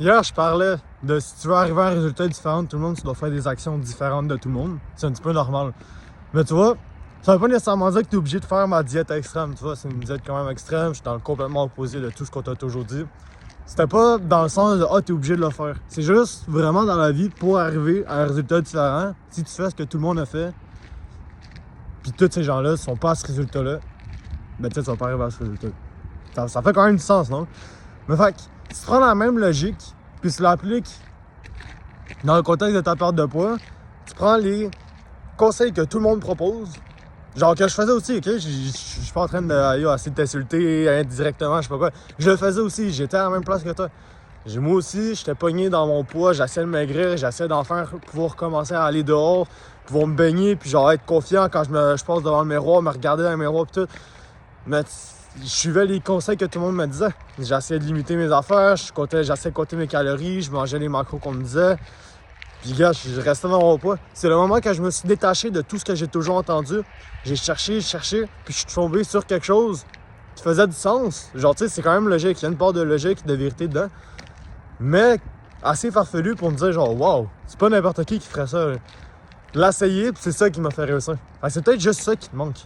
Hier, je parlais de si tu veux arriver à un résultat différent de tout le monde, tu dois faire des actions différentes de tout le monde. C'est un petit peu normal. Mais tu vois, ça veut pas nécessairement dire que tu es obligé de faire ma diète extrême. Tu vois, c'est une diète quand même extrême. Je suis dans le complètement opposé de tout ce qu'on t'a toujours dit. C'était pas dans le sens de ah, t'es obligé de le faire. C'est juste vraiment dans la vie pour arriver à un résultat différent. Si tu fais ce que tout le monde a fait, puis tous ces gens-là sont pas à ce résultat-là, ben tu sais, tu vas pas arriver à ce résultat. Ça fait quand même du sens, non? Mais fait que, si tu prends la même logique, puis tu l'appliques dans le contexte de ta perte de poids, tu prends les conseils que tout le monde propose, genre que je faisais aussi, ok? Je suis pas en train d'essayer de t'insulter indirectement, je sais pas quoi. Je le faisais aussi, j'étais à la même place que toi. Moi aussi, j'étais pogné dans mon poids, j'essayais de maigrir, j'essayais d'en faire, pouvoir commencer à aller dehors, pouvoir me baigner, puis genre être confiant quand je passe devant le miroir, me regarder dans le miroir, pis tout. Mais je suivais les conseils que tout le monde me disait. J'essayais de limiter mes affaires, j'essayais de compter mes calories, je mangeais les macros qu'on me disait. Puis gars, je restais dans mon poids. C'est le moment que je me suis détaché de tout ce que j'ai toujours entendu. J'ai cherché, puis je suis tombé sur quelque chose qui faisait du sens. Genre, tu sais, c'est quand même logique. Il y a une part de logique, de vérité dedans. Mais assez farfelu pour me dire genre, wow, c'est pas n'importe qui ferait ça. L'essayer, puis c'est ça qui m'a fait réussir. C'est peut-être juste ça qui te manque.